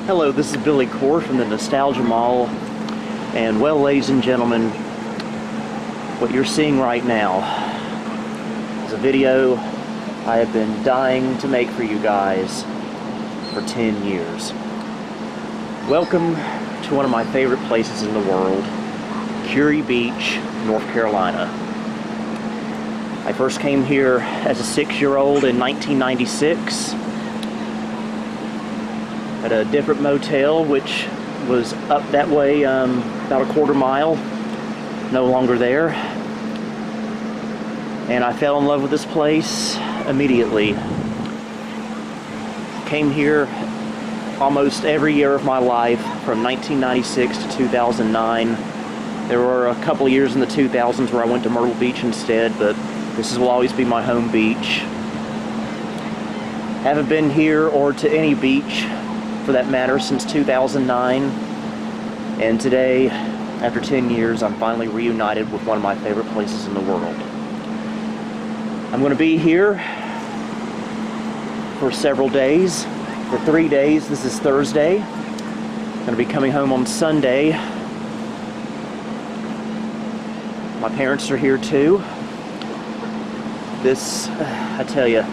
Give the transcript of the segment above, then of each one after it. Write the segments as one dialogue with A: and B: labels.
A: Hello, this is Billy Kure from the Nostalgia Mall, and well, ladies and gentlemen, what you're seeing right now is a video I have been dying to make for you guys for 10 years. Welcome to one of my favorite places in the world, Kure Beach, North Carolina. I first came here as a 6-year-old in 1996 at a different motel, which was up that way about a quarter mile, no longer there. And I fell in love with this place immediately. Came here almost every year of my life from 1996 to 2009. There were a couple of years in the 2000s where I went to Myrtle Beach instead, but this will always be my home beach. Haven't been here or to any beach for that matter since 2009, and today, after 10 years, I'm finally reunited with one of my favorite places in the world. I'm going to be here for several days, for 3 days. This is Thursday. I'm going to be coming home on Sunday. My parents are here too. This, I tell you,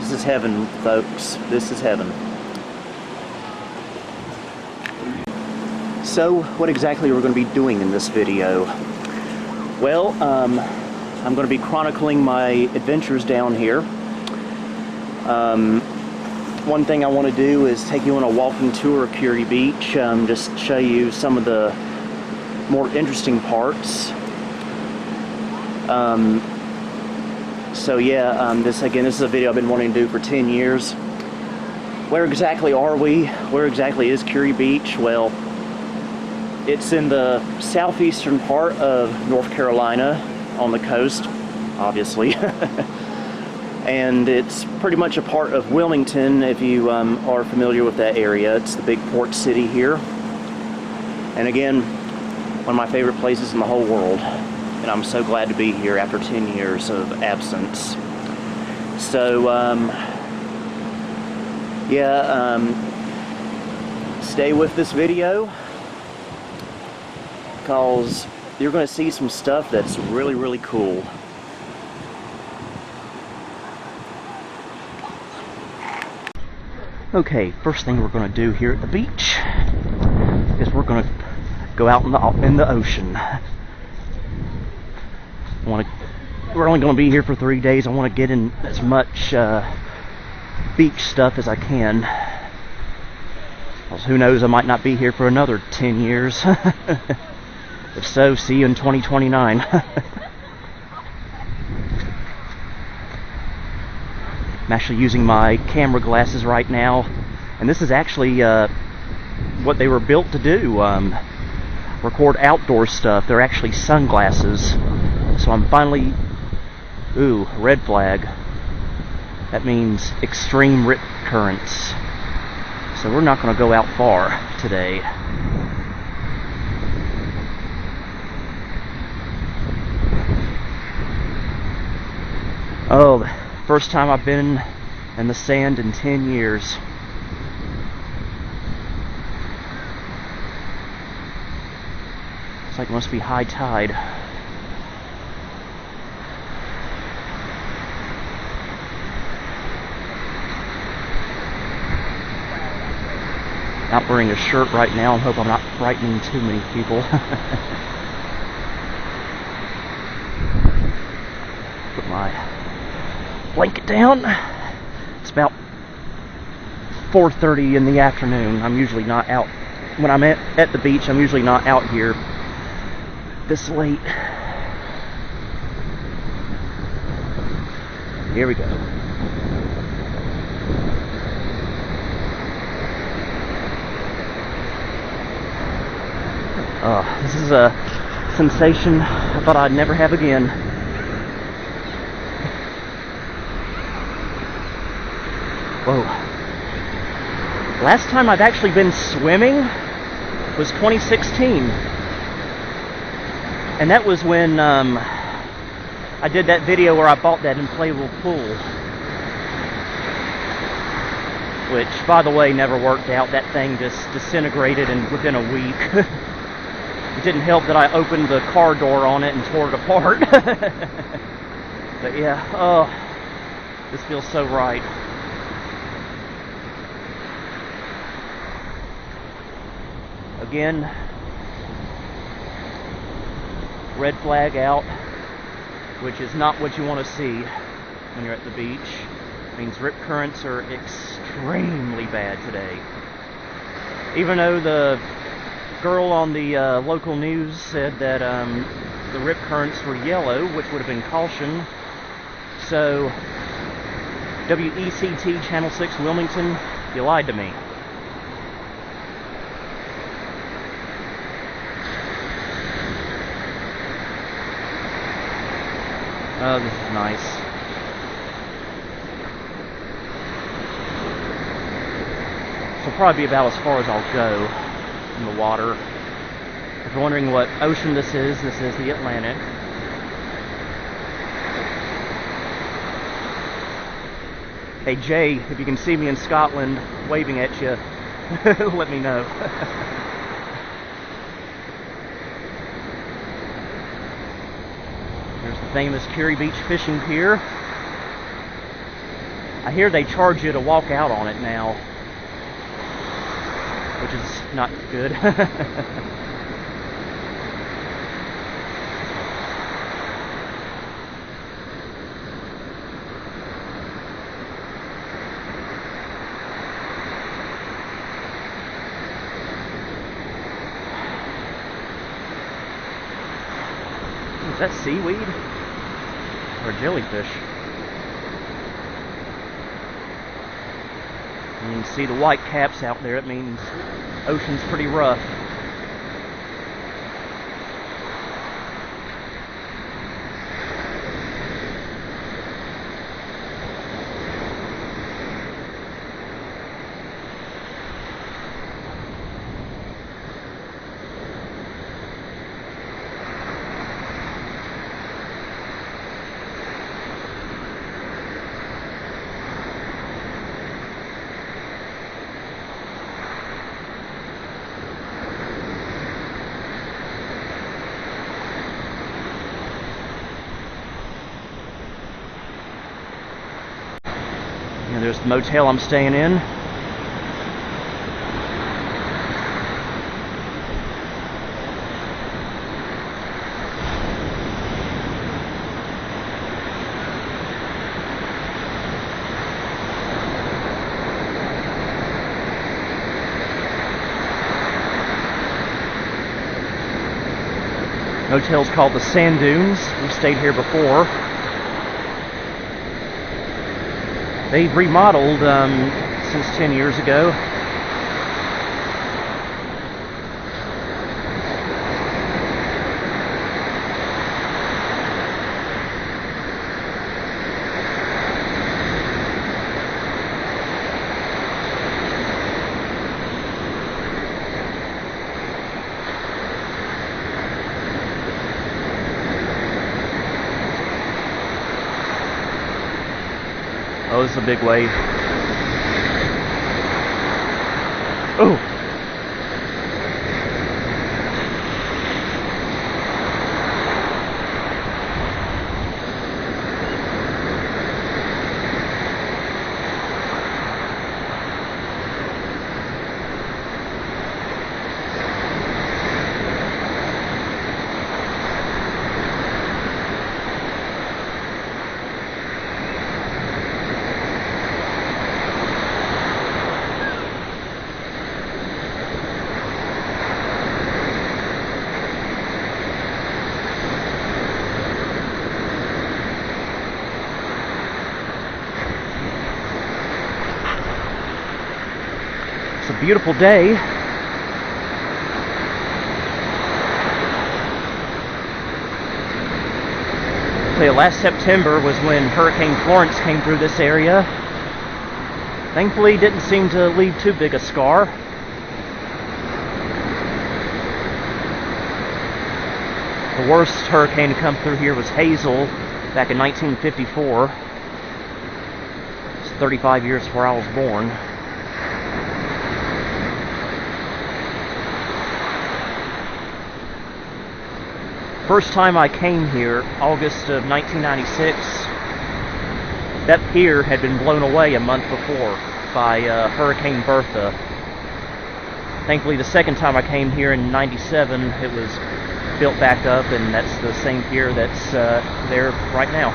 A: this is heaven, folks. This is heaven. So, what exactly we're going to be doing in this video? Well, I'm going to be chronicling my adventures down here. One thing I want to do is take you on a walking tour of Kure Beach, just show you some of the more interesting parts. So yeah, this is a video I've been wanting to do for 10 years. Where exactly are we? Where exactly is Kure Beach? Well, it's in the southeastern part of North Carolina, on the coast, obviously. And it's pretty much a part of Wilmington, if you are familiar with that area. It's the big port city here. And again, one of my favorite places in the whole world. And I'm so glad to be here after 10 years of absence. So, stay with this video, because you're going to see some stuff that's really, really cool. Okay, first thing we're going to do here at the beach is we're going to go out in the ocean. We're only going to be here for 3 days. I want to get in as much beach stuff as I can. Well, who knows, I might not be here for another 10 years. If so, see you in 2029. I'm actually using my camera glasses right now, and this is actually what they were built to do. Record outdoor stuff. They're actually sunglasses. So I'm finally... Ooh, red flag. That means extreme rip currents. So we're not going to go out far today. Oh, first time I've been in the sand in 10 years. It's like it must be high tide. Not wearing a shirt right now. I hope I'm not frightening too many people. Put my blanket down. It's about 4:30 in the afternoon. I'm usually not out. When I'm at the beach, I'm usually not out here this late. Here we go. This is a sensation I thought I'd never have again. Whoa. Last time I've actually been swimming was 2016. And that was when I did that video where I bought that inflatable pool. which, by the way, never worked out. That thing just disintegrated within a week. It didn't help that I opened the car door on it and tore it apart. But yeah, oh, this feels so right. Again, red flag out, which is not what you want to see when you're at the beach. It means rip currents are extremely bad today. Even though the girl on the local news said that the rip currents were yellow, which would have been caution. So, WECT Channel 6 Wilmington, you lied to me. Oh, this is nice. This will probably be about as far as I'll go in the water. If you're wondering what ocean this is the Atlantic. Hey Jay, if you can see me in Scotland waving at you, let me know. There's the famous Kure Beach fishing pier. I hear they charge you to walk out on it now, which is not good. Is that seaweed or jellyfish? And you can see the white caps out there. It means ocean's pretty rough. And there's the motel I'm staying in. Motel's called the Sand Dunes. We've stayed here before. They've remodeled since 10 years ago. Oh, this is a big wave. Oh! It's a beautiful day. Last September was when Hurricane Florence came through this area. Thankfully, didn't seem to leave too big a scar. The worst hurricane to come through here was Hazel back in 1954. It's 35 years before I was born. First time I came here, August of 1996, that pier had been blown away a month before by Hurricane Bertha. Thankfully, the second time I came here in 97, it was built back up, and that's the same pier that's there right now.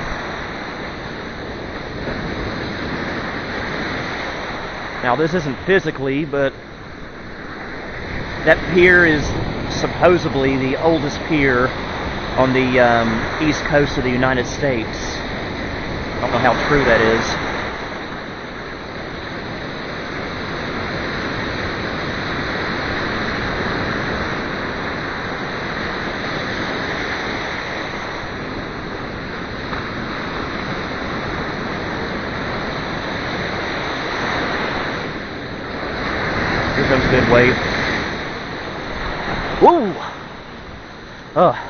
A: Now, this isn't physically, but that pier is supposedly the oldest pier on the east coast of the United States. I don't know how true that is. Here comes a good wave. Woo! Oh.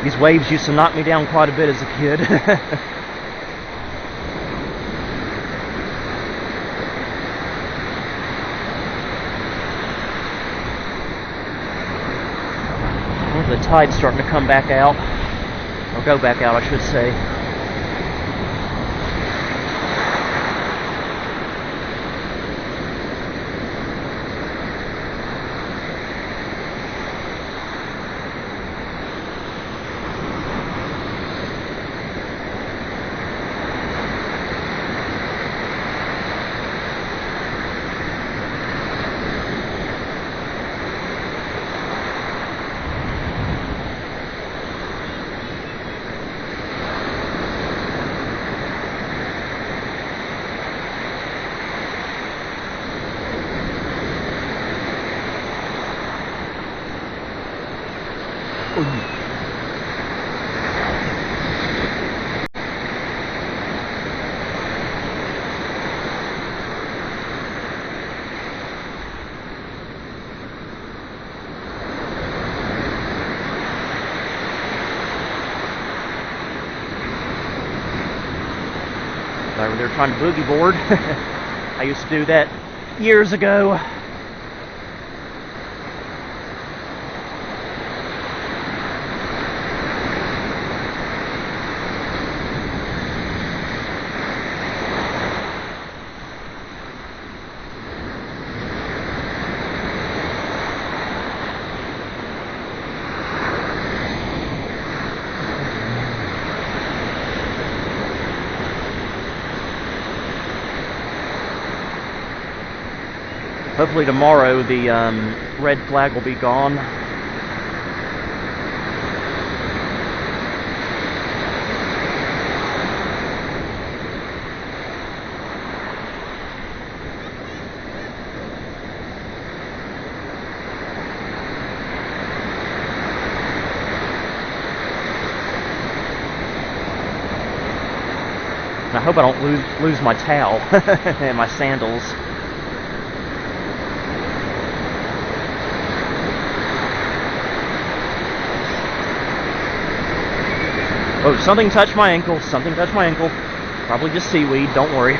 A: These waves used to knock me down quite a bit as a kid. The tide's starting to come back out, or go back out, I should say. They're trying to boogie board. I used to do that years ago. Hopefully tomorrow the red flag will be gone. And I hope I don't lose my towel and my sandals. Oh, something touched my ankle. Something touched my ankle. Probably just seaweed. Don't worry.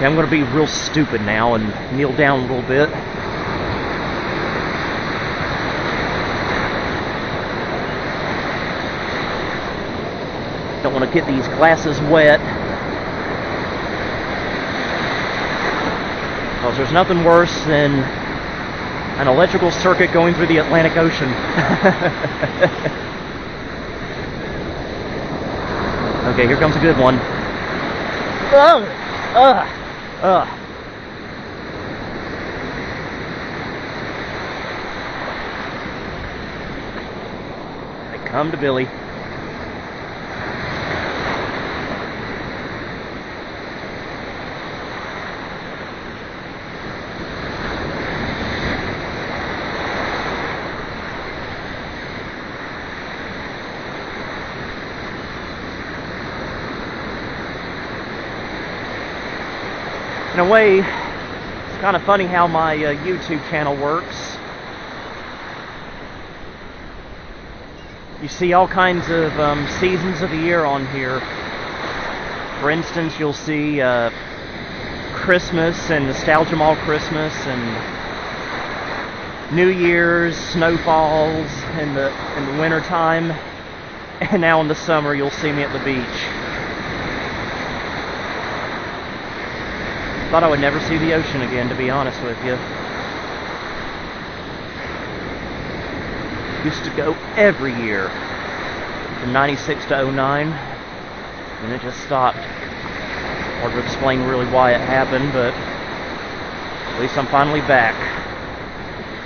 A: Okay, I'm going to be real stupid now and kneel down a little bit. Don't want to get these glasses wet. Because there's nothing worse than an electrical circuit going through the Atlantic Ocean. Okay, here comes a good one. They come to Billy. In a way, it's kind of funny how my YouTube channel works. You see all kinds of seasons of the year on here. For instance, you'll see Christmas and Nostalgia Mall Christmas, and New Year's, snowfalls in the winter time, and now in the summer you'll see me at the beach. Thought I would never see the ocean again, to be honest with you. Used to go every year from 96 to 09, and it just stopped. Hard to explain really why it happened, but at least I'm finally back.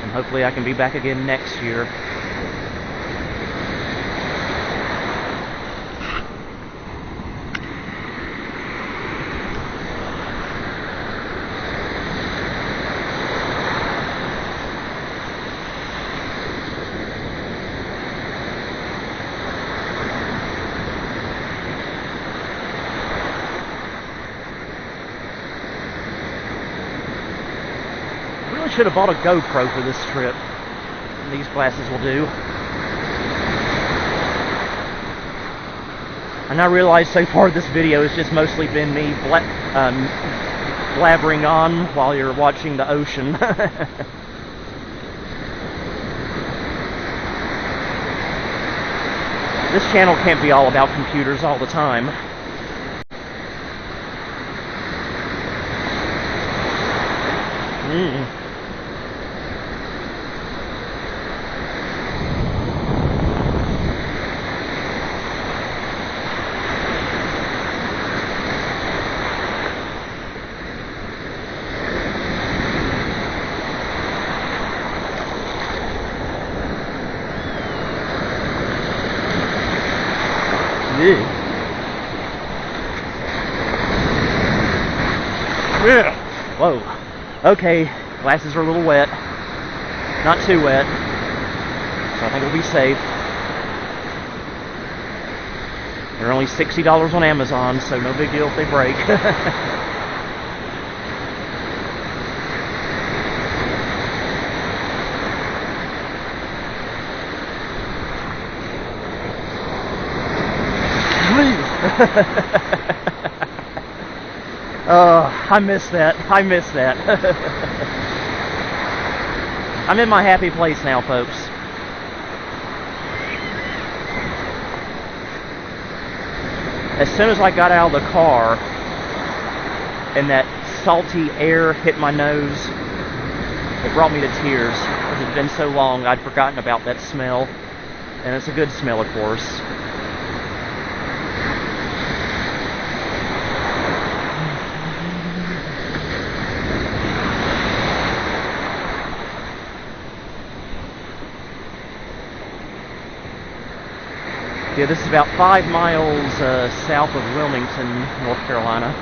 A: And hopefully I can be back again next year. Should have bought a GoPro for this trip. These glasses will do. And I realize so far this video has just mostly been me blabbering on while you're watching the ocean. This channel can't be all about computers all the time. Whoa. Okay, glasses are a little wet. Not too wet. So I think we'll be safe. They're only $60 on Amazon, so no big deal if they break. Oh, I miss that. I miss that. I'm in my happy place now, folks. As soon as I got out of the car and that salty air hit my nose, it brought me to tears. Because it had been so long, I'd forgotten about that smell. And it's a good smell, of course. Yeah, this is about 5 miles south of Wilmington, North Carolina.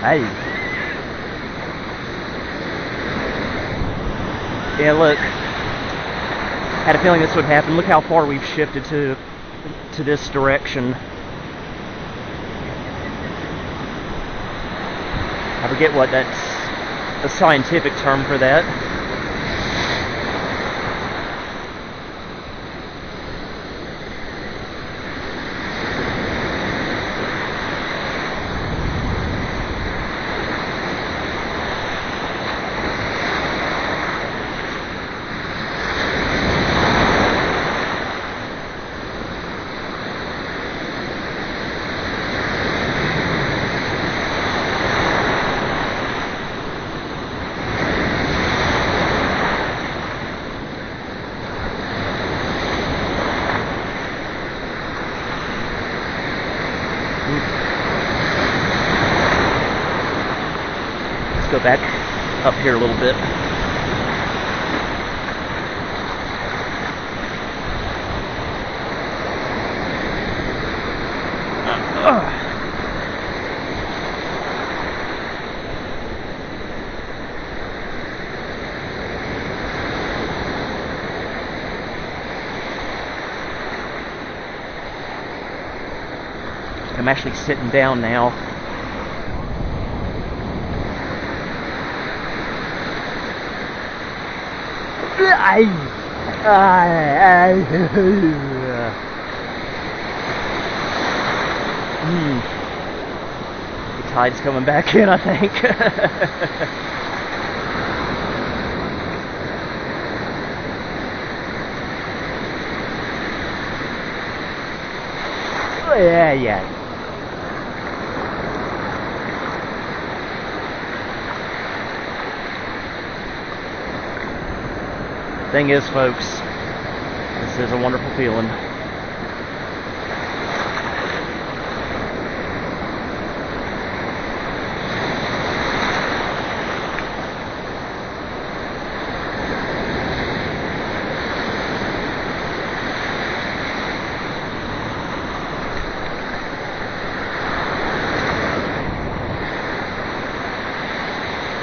A: Hey. Yeah, look. Had a feeling this would happen. Look how far we've shifted to this direction. I forget what that's the scientific term for that. go back up here a little bit. I'm actually sitting down now. The tide's coming back in, I think. Yeah. Thing is, folks, this is a wonderful feeling.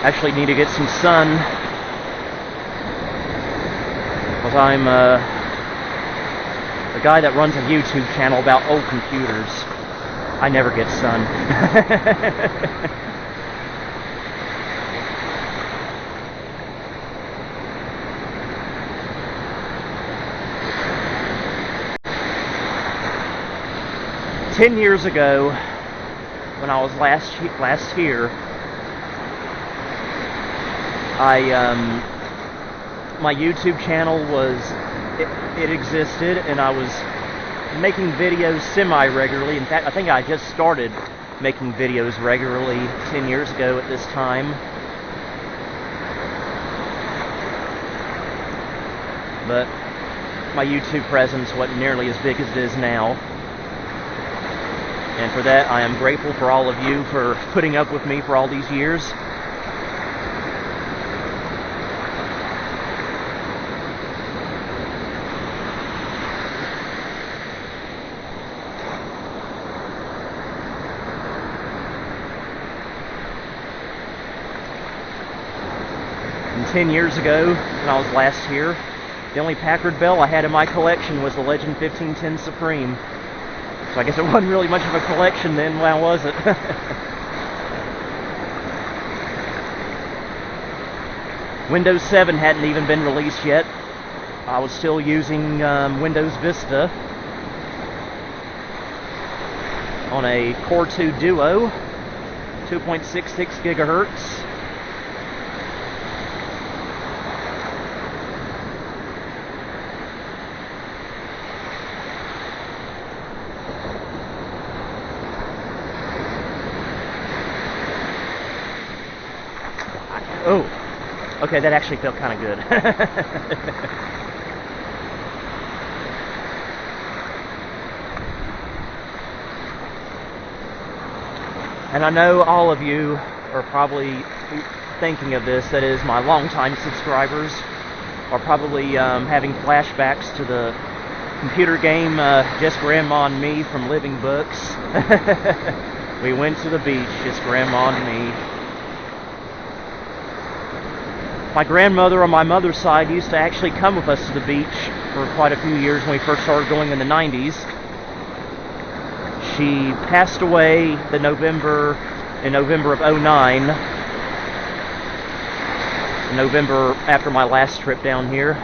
A: Actually need to get some sun, because I'm the guy that runs a YouTube channel about old computers. I never get sun. 10 years ago, when I was last here, my YouTube channel it existed, and I was making videos semi-regularly. In fact, I think I just started making videos regularly 10 years ago at this time. But my YouTube presence wasn't nearly as big as it is now. And for that, I am grateful for all of you for putting up with me for all these years. And 10 years ago, when I was last here, the only Packard Bell I had in my collection was the Legend 1510 Supreme. So I guess it wasn't really much of a collection then, now was it? Windows 7 hadn't even been released yet. I was still using Windows Vista on a Core 2 Duo, 2.66 gigahertz. Oh, okay, that actually felt kind of good. And I know all of you are probably thinking of this, that is, my longtime subscribers are probably having flashbacks to the computer game Just Grandma and Me from Living Books. We went to the beach, just Grandma and me. My grandmother on my mother's side used to actually come with us to the beach for quite a few years when we first started going in the 90s. She passed away in November of '09. November after my last trip down here.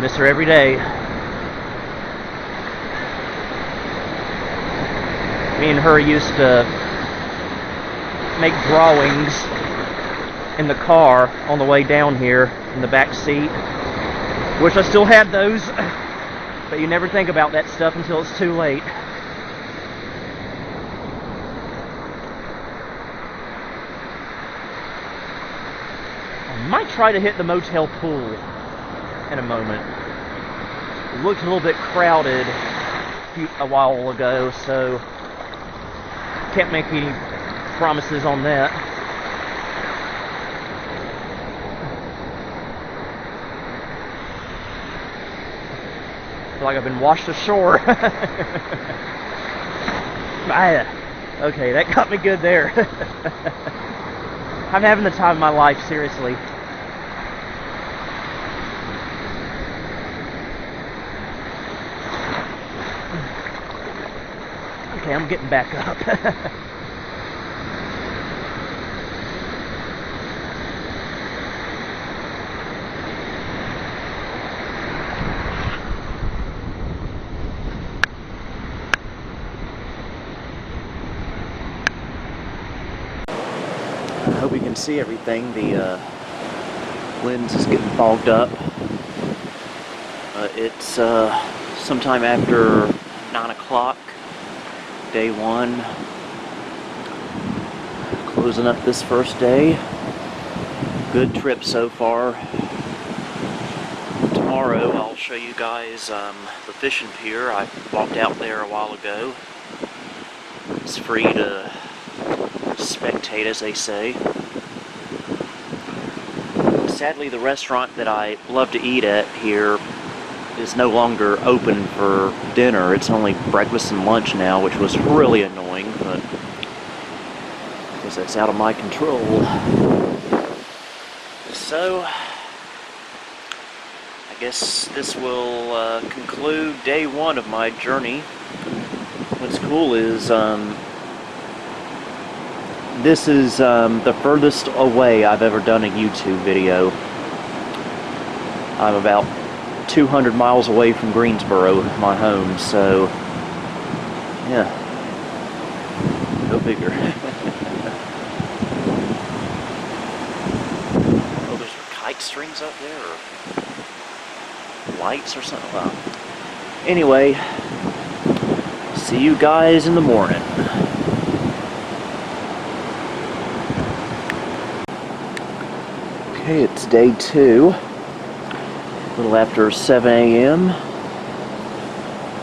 A: Miss her every day. Me and her used to make drawings in the car on the way down here in the back seat. Wish I still had those, but you never think about that stuff until it's too late. I might try to hit the motel pool in a moment. It looked a little bit crowded a while ago, so can't make any promises on that. feel like I've been washed ashore. Okay, that got me good there. I'm having the time of my life, seriously. Okay, I'm getting back up. I hope you can see everything. The lens is getting fogged up. It's sometime after 9 o'clock, day one. Closing up this first day. Good trip so far. Tomorrow I'll show you guys the fishing pier. I walked out there a while ago. It's free to spectate, as they say. Sadly, the restaurant that I love to eat at here is no longer open for dinner. It's only breakfast and lunch now, which was really annoying, but I guess that's out of my control. So, I guess this will conclude day one of my journey. What's cool is this is the furthest away I've ever done a YouTube video. I'm about 200 miles away from Greensboro, my home, so yeah, go figure. Oh, there's kite strings up there, or lights or something. Well, anyway, see you guys in the morning. Okay, it's day two. A little after 7 a.m.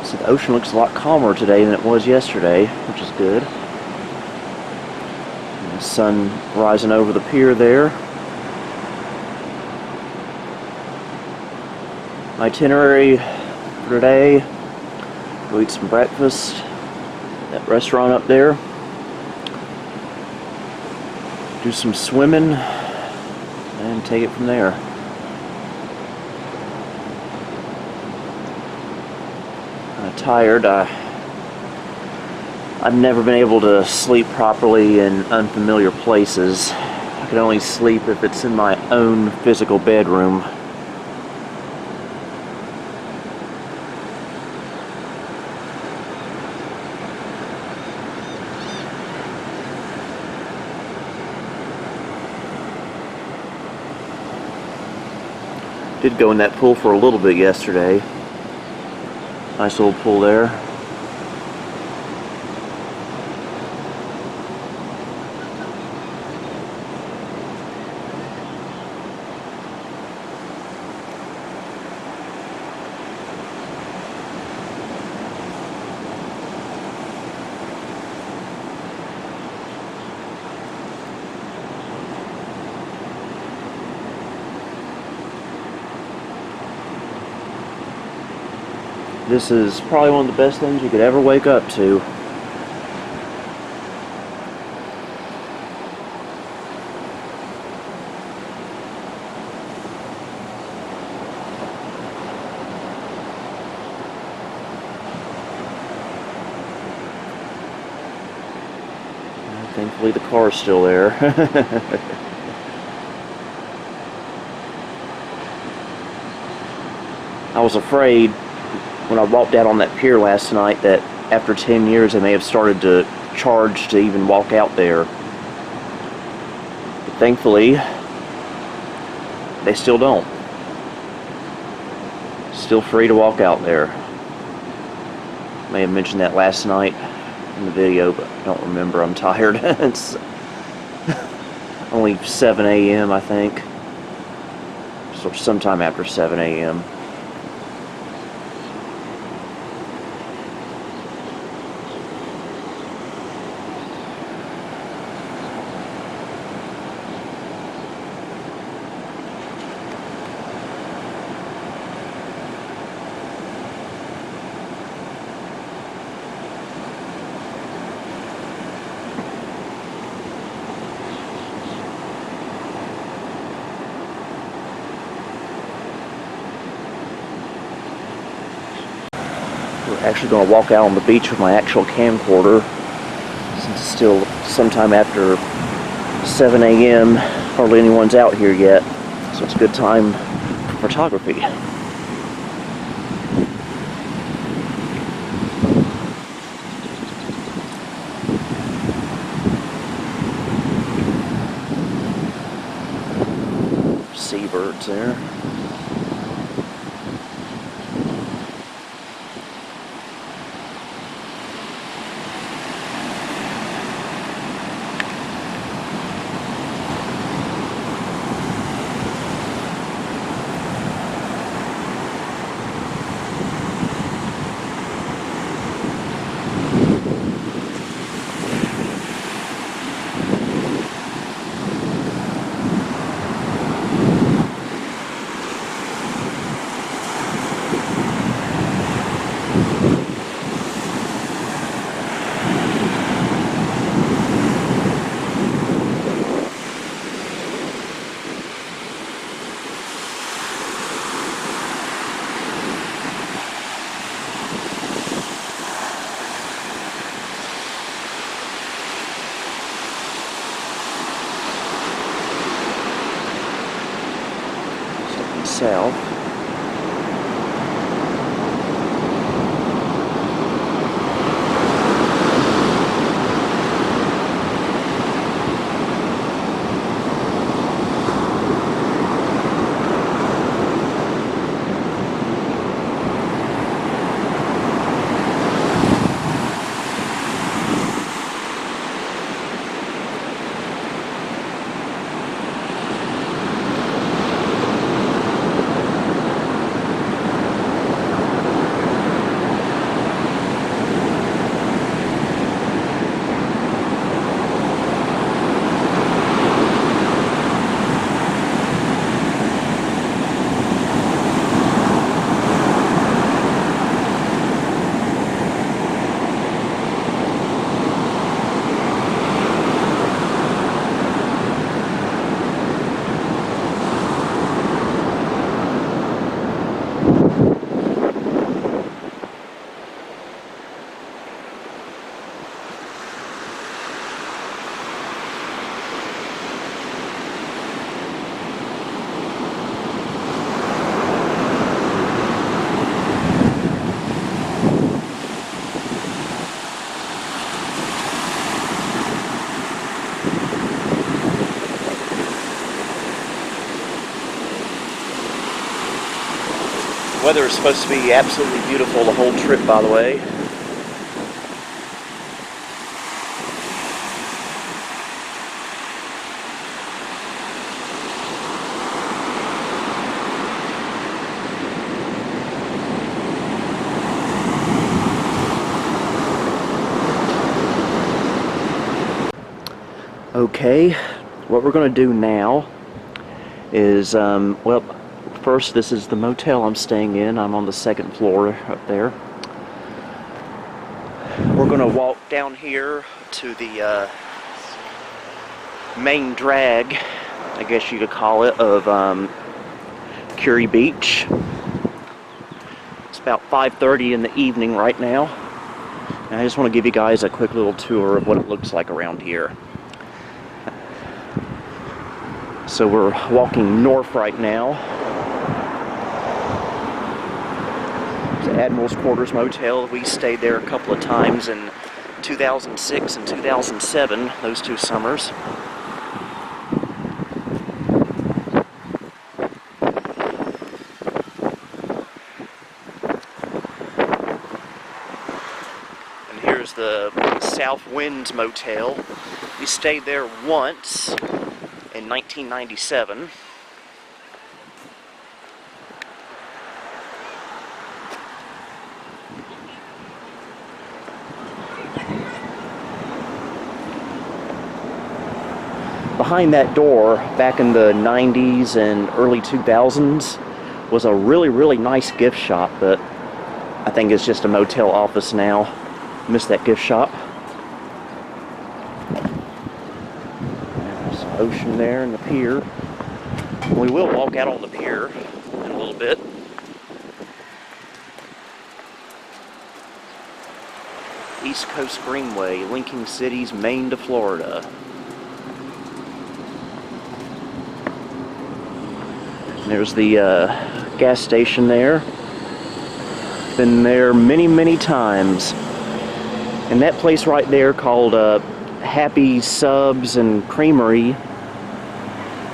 A: So the ocean looks a lot calmer today than it was yesterday, which is good. And the sun rising over the pier there. My itinerary for today: go eat some breakfast at that restaurant up there, do some swimming, and take it from there. Tired. I've never been able to sleep properly in unfamiliar places. I can only sleep if it's in my own physical bedroom. Did go in that pool for a little bit yesterday. Nice little pool there. This is probably one of the best things you could ever wake up to. Thankfully the car's still there. I was afraid when I walked out on that pier last night that after 10 years they may have started to charge to even walk out there. But thankfully, they still don't. Still free to walk out there. May have mentioned that last night in the video, but I don't remember. I'm tired. It's only 7 a.m. I think. So sometime after 7 a.m. We're actually going to walk out on the beach with my actual camcorder since it's still sometime after 7 a.m. Hardly anyone's out here yet, so it's a good time for photography. Seabirds there. South. Weather is supposed to be absolutely beautiful the whole trip, by the way. Okay, what we're going to do now is, well, first, this is the motel I'm staying in. I'm on the second floor up there. We're going to walk down here to the main drag, I guess you could call it, of Kure Beach. It's about 5:30 in the evening right now. And I just want to give you guys a quick little tour of what it looks like around here. So we're walking north right now. Admiral's Quarters Motel. We stayed there a couple of times in 2006 and 2007, those two summers. And here's the South Winds Motel. We stayed there once in 1997. Behind that door, back in the 90s and early 2000s, was a really nice gift shop, but I think it's just a motel office now. Miss that gift shop. There's the ocean there and the pier. We will walk out on the pier in a little bit. East Coast Greenway, linking cities Maine to Florida. And there's the gas station there. Been there many, many times. And that place right there called Happy Subs and Creamery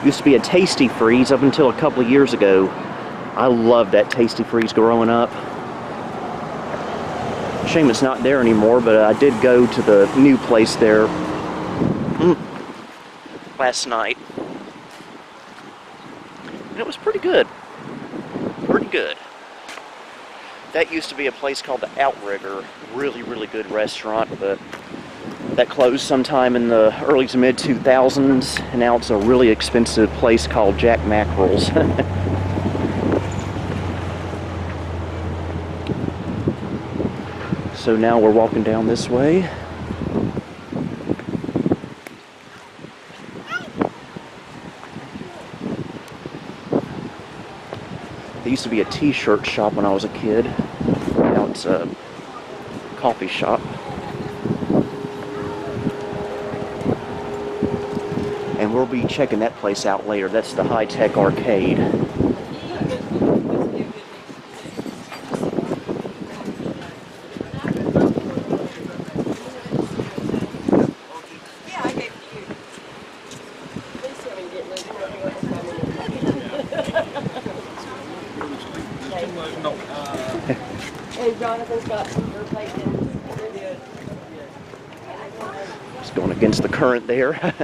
A: used to be a Tasty Freeze up until a couple of years ago. I loved that Tasty Freeze growing up. Shame it's not there anymore, but I did go to the new place there last night. And it was pretty good. Pretty good. That used to be a place called the Outrigger. Really, really good restaurant, but that closed sometime in the early to mid 2000s, and now it's a really expensive place called Jack Mackerel's. So now we're walking down this way. There used to be a t-shirt shop when I was a kid. Now it's a coffee shop. And we'll be checking that place out later. That's the high-tech arcade.
B: Hey, Jonathan's got your plate.
A: Just going against the current there.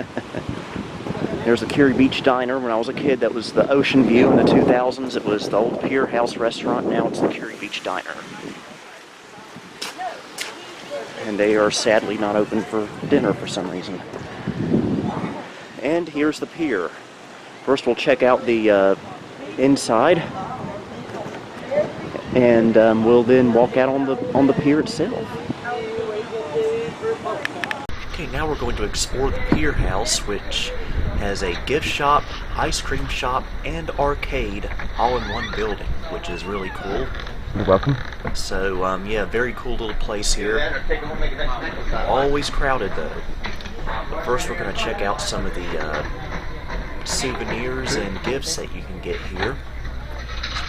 A: There's the Kure Beach Diner. When I was a kid, that was the Ocean View in the 2000s. It was the old Pier House restaurant. Now it's the Kure Beach Diner. And they are sadly not open for dinner for some reason. And here's the pier. First we'll check out the inside. And we'll then walk out on the pier itself. Okay, now we're going to explore the Pier House, which has a gift shop, ice cream shop, and arcade all in one building, which is really cool.
C: You're welcome.
A: So, yeah, very cool little place here. Always crowded, though. But first we're going to check out some of the souvenirs and gifts that you can get here.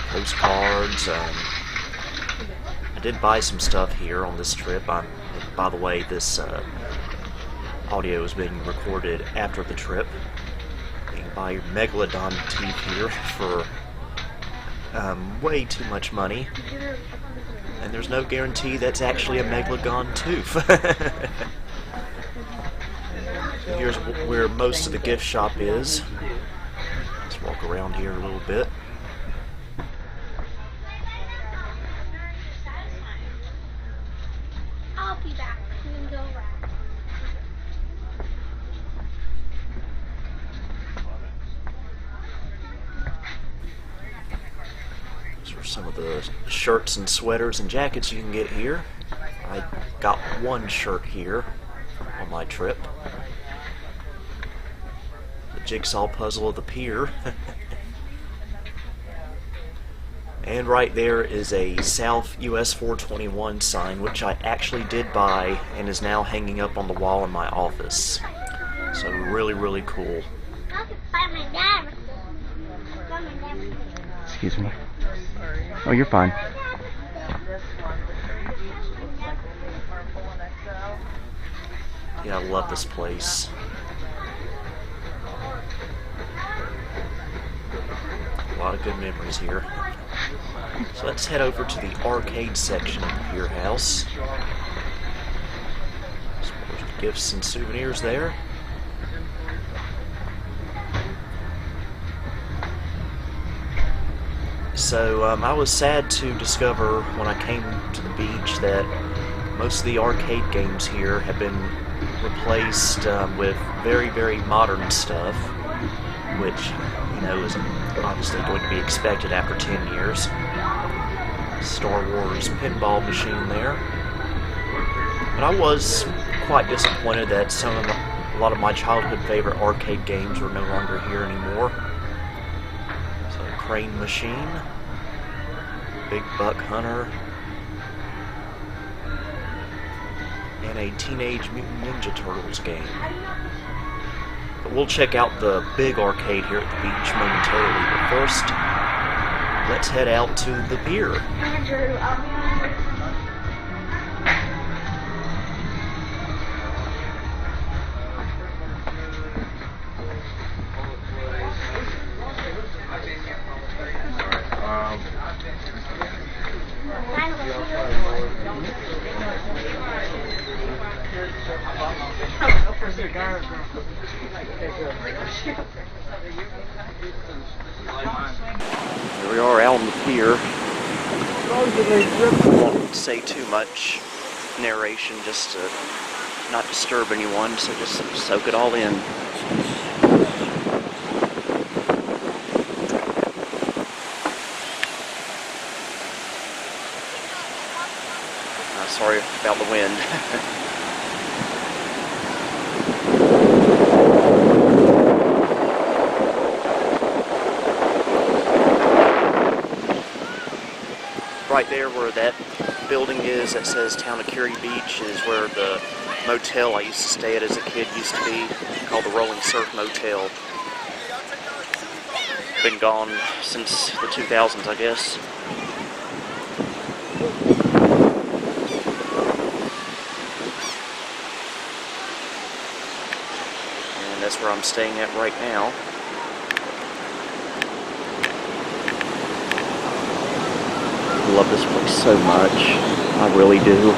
A: Postcards. I did buy some stuff here on this trip. By the way, this audio is being recorded after the trip. You can buy your Megalodon teeth here for way too much money. And there's no guarantee that's actually a Megalodon tooth. Here's where most of the gift shop is. Let's walk around here a little bit.
D: I'll be back. I'm gonna go around.
A: These are some of the shirts and sweaters and jackets you can get here. I got one shirt here on my trip. The jigsaw puzzle of the pier. And right there is a South US 421 sign, which I actually did buy and is now hanging up on the wall in my office. So really, really cool.
C: Excuse me. Oh, you're fine.
A: Yeah, I love this place. A lot of good memories here. So let's head over to the arcade section of the Pier House. Some gifts and souvenirs there. So I was sad to discover when I came to the beach that most of the arcade games here have been replaced with very, very modern stuff, which, you know, is obviously going to be expected after 10 years. Star Wars pinball machine there. But I was quite disappointed that a lot of my childhood favorite arcade games were no longer here anymore. So, crane machine, Big Buck Hunter, and a Teenage Mutant Ninja Turtles game. But we'll check out the big arcade here at the beach momentarily. But first, let's head out to the pier.
D: Andrew, I'll be on your
A: Here we are out on the pier. I won't say too much narration just to not disturb anyone, so just soak it all in. Sorry about the wind. Right there where that building is that says Town of Kure Beach is where the motel I used to stay at as a kid used to be, called the Rolling Surf Motel. Been gone since the 2000s, I guess. And that's where I'm staying at right now. I love this place so much. I really do.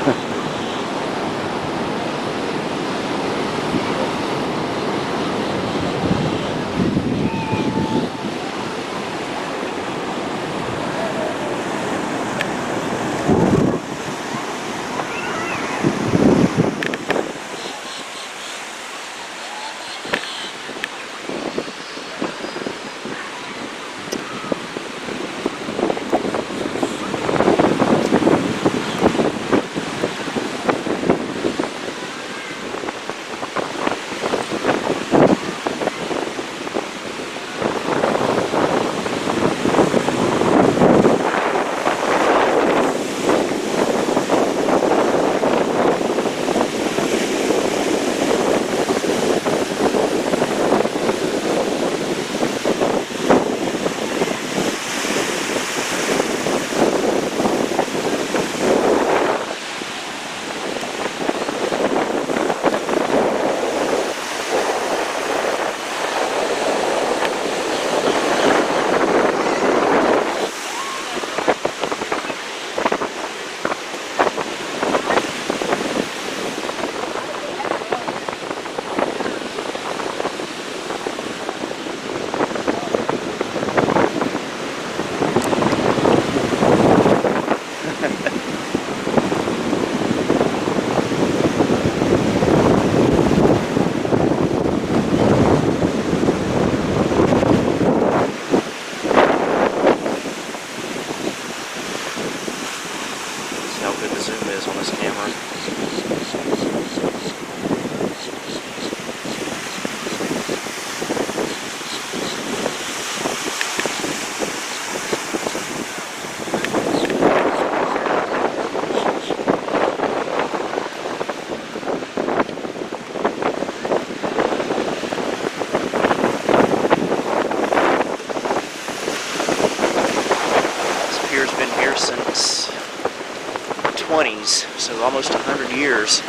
A: Since the 20s, so almost 100 years.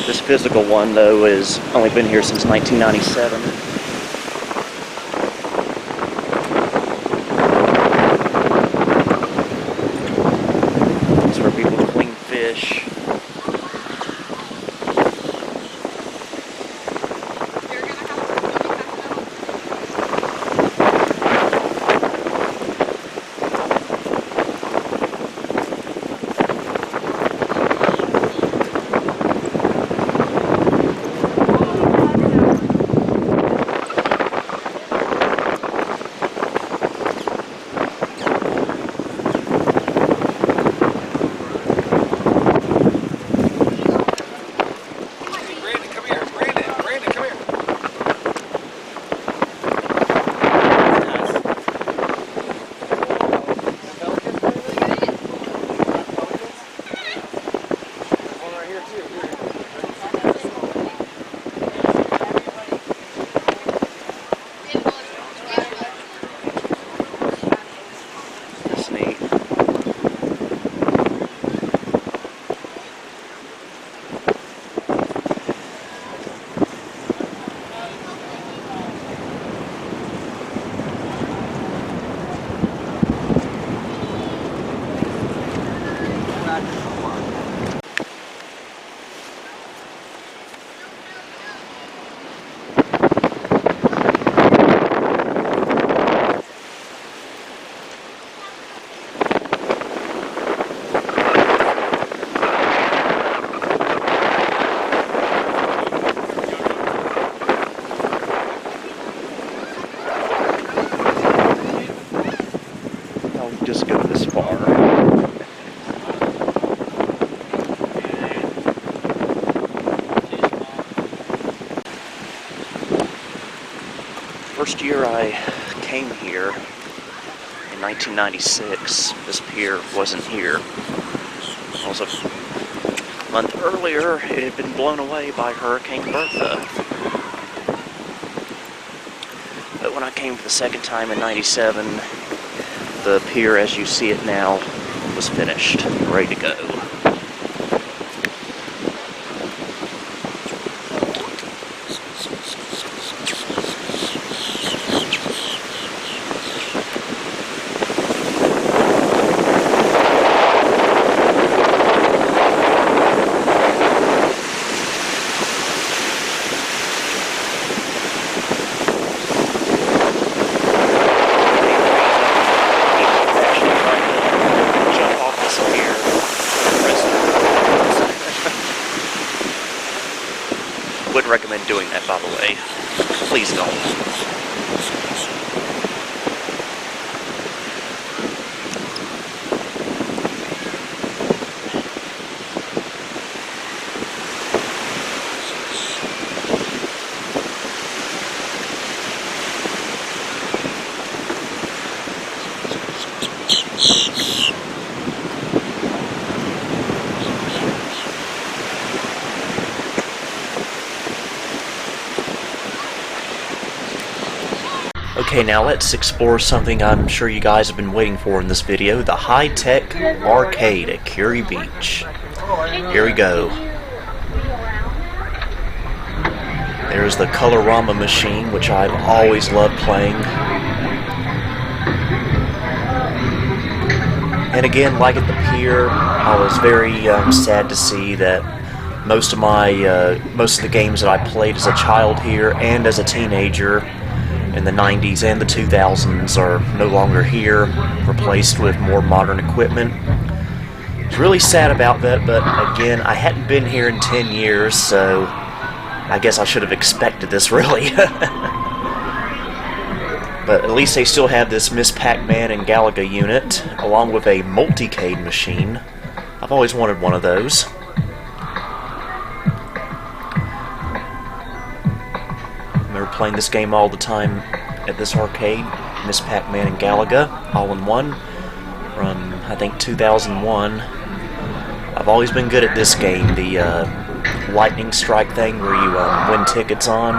A: This physical one, though, has only been here since 1997. It's where people clean fish. First year I came here in 1996, this pier wasn't here. It was a month earlier, it had been blown away by Hurricane Bertha. But when I came for the second time in 97, the pier as you see it now was finished, ready to go. Wouldn't recommend doing that, by the way. Please don't. Okay, now let's explore something I'm sure you guys have been waiting for in this video, the high-tech arcade at Kure Beach. Here we go. There's the Colorama machine, which I've always loved playing. And again, like at the pier, I was very sad to see that most of the games that I played as a child here and as a teenager in the 90s and the 2000s are no longer here, replaced with more modern equipment. I was really sad about that, but again, I hadn't been here in 10 years, so I guess I should have expected this, really. But at least they still have this Miss Pac-Man and Galaga unit, along with a multicade machine. I've always wanted one of those. Playing this game all the time at this arcade, Miss Pac-Man and Galaga, all in one, from I think 2001. I've always been good at this game, the lightning strike thing where you win tickets on.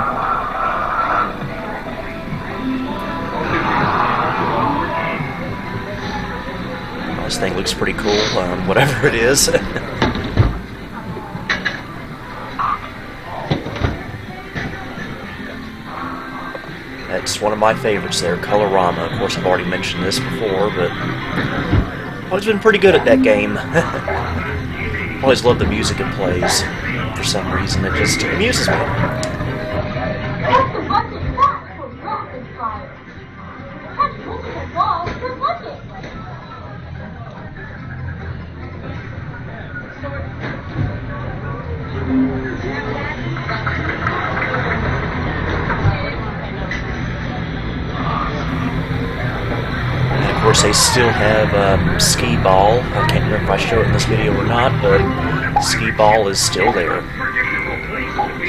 A: This thing looks pretty cool, whatever it is. That's one of my favorites there, Colorama. Of course, I've already mentioned this before, but I've always been pretty good at that game. I've always loved the music it plays. For some reason, it just amuses me. Of course, they still have skee ball. I can't remember if I show it in this video or not, but skee ball is still there.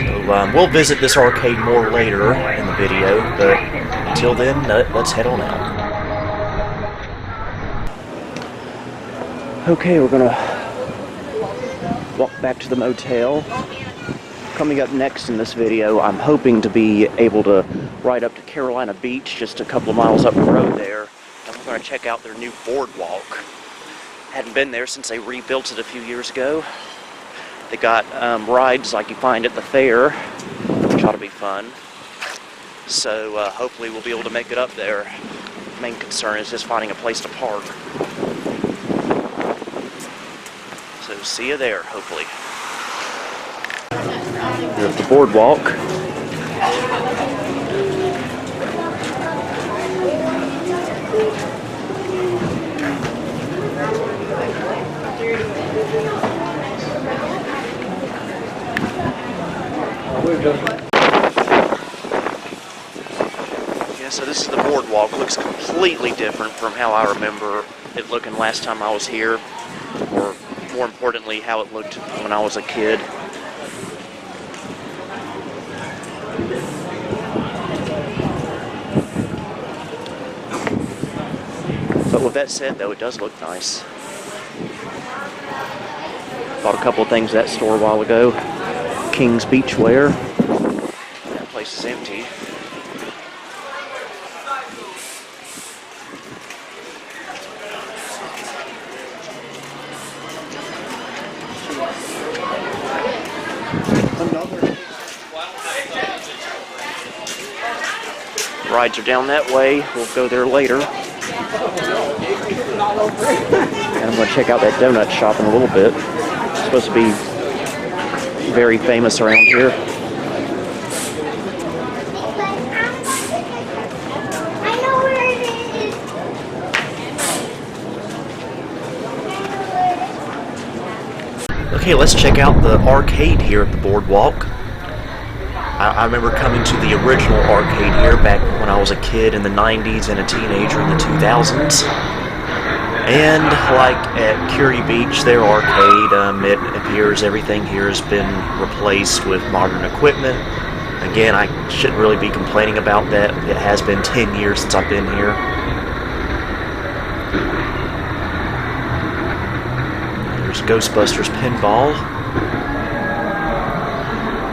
A: So we'll visit this arcade more later in the video, but until then, let's head on out. Okay, we're gonna walk back to the motel. Coming up next in this video, I'm hoping to be able to ride up to Carolina Beach, just a couple of miles up the road there. And we're going to check out their new boardwalk. Hadn't been there since they rebuilt it a few years ago. They got rides like you find at the fair, which ought to be fun. So hopefully we'll be able to make it up there. Main concern is just finding a place to park. So see you there, hopefully. Here's the boardwalk. Yeah, so this is the boardwalk. It looks completely different from how I remember it looking last time I was here, or more importantly, how it looked when I was a kid. With that said, though, it does look nice. Bought a couple of things at that store a while ago. King's Beachwear. That place is empty. Rides are down that way. We'll go there later. And I'm going to check out that donut shop in a little bit. It's supposed to be very famous around here.
D: I know where it is.
A: Okay, let's check out the arcade here at the boardwalk. I remember coming to the original arcade here back when I was a kid in the 90s and a teenager in the 2000s. And like at Kure Beach, their arcade, it appears everything here has been replaced with modern equipment. Again, I shouldn't really be complaining about that. It has been 10 years since I've been here. There's Ghostbusters Pinball.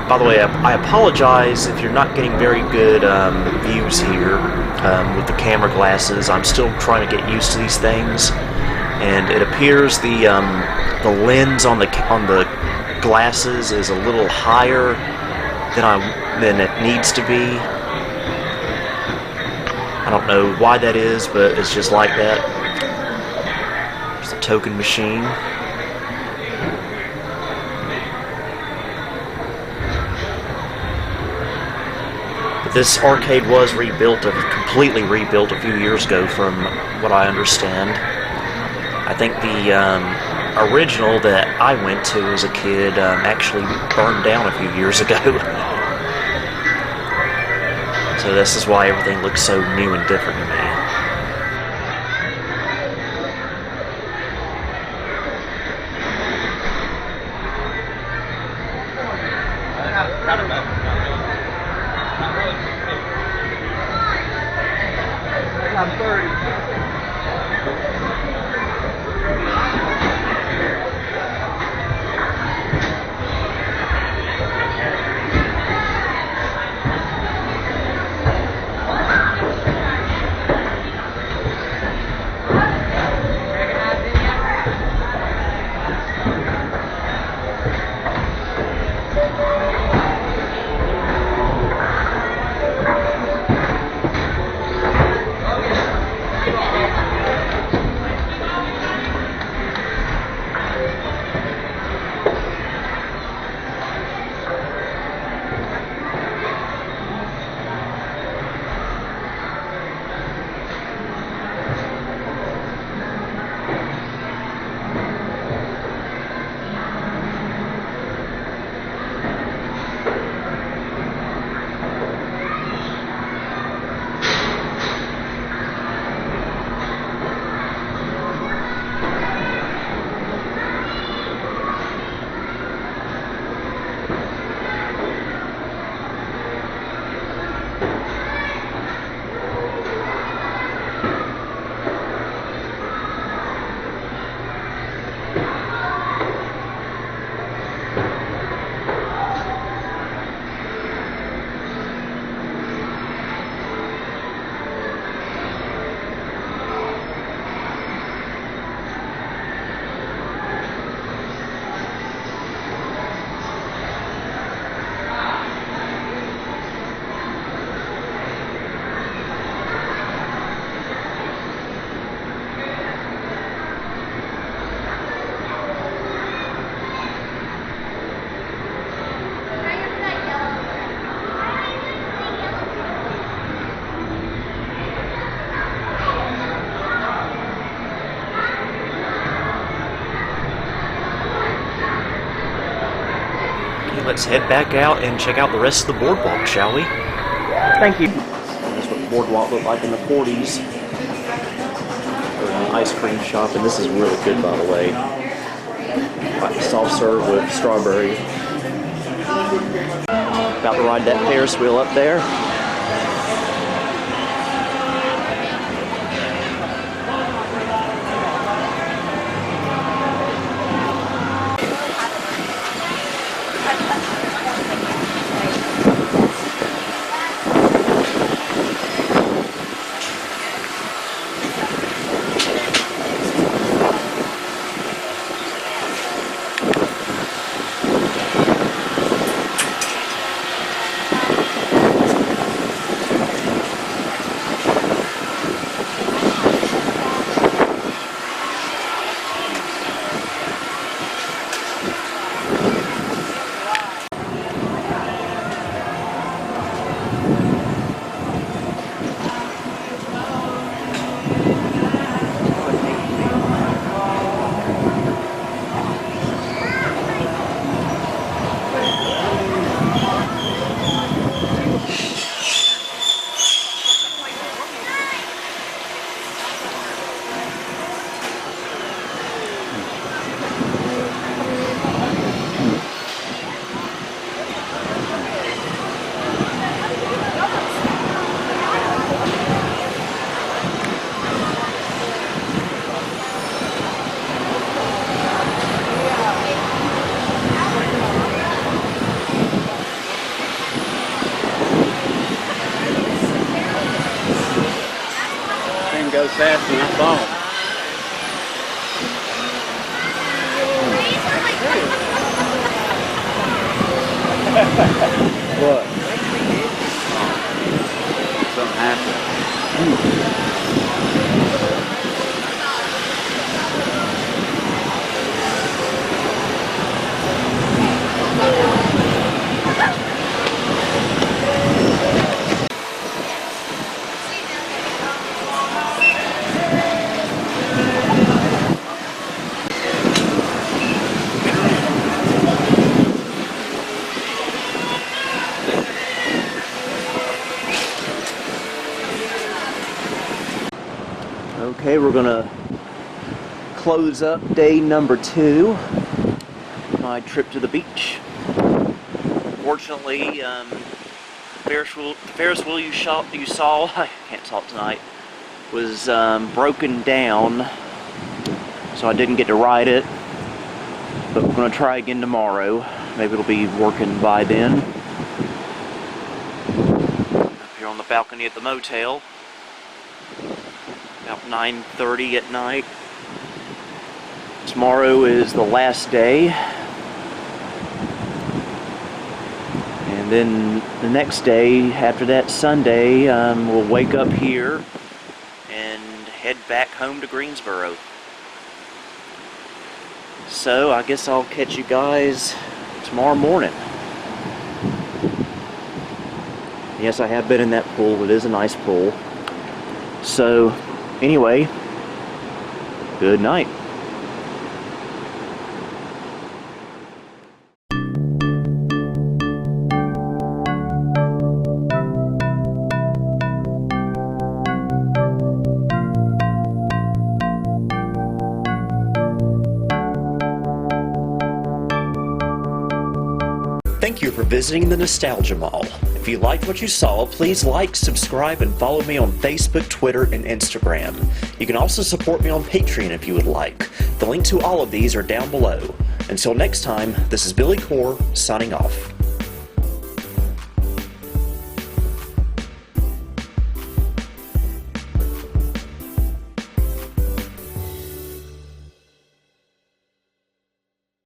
A: By the way, I apologize if you're not getting very good views here with the camera glasses. I'm still trying to get used to these things, and it appears the lens on the glasses is a little higher than it needs to be. I don't know why that is, but it's just like that. There's the token machine. This arcade was completely rebuilt a few years ago from what I understand. I think the original that I went to as a kid actually burned down a few years ago. So this is why everything looks so new and different to me. Let's head back out and check out the rest of the boardwalk, shall we?
C: Thank you.
A: That's what the boardwalk looked like in the 40s. An ice cream shop, and this is really good, by the way. Like soft serve with strawberry. About to ride that Ferris wheel up there.
E: goes faster than I thought. What? Something happened.
A: Okay, we're gonna close up day number 2, my trip to the beach. Fortunately, Ferris wheel you saw, I can't talk tonight, was broken down, so I didn't get to ride it, but we're gonna try again tomorrow. Maybe it'll be working by then. Up here on the balcony at the motel. About 9:30 at night. Tomorrow is the last day. And then the next day, after that Sunday, we'll wake up here and head back home to Greensboro. So I guess I'll catch you guys tomorrow morning. Yes, I have been in that pool. It is a nice pool. So anyway, good night. Thank you for visiting the Nostalgia Mall. If you liked what you saw, please like, subscribe, and follow me on Facebook, Twitter, and Instagram. You can also support me on Patreon if you would like. The link to all of these are down below. Until next time, this is Billy Kure, signing off.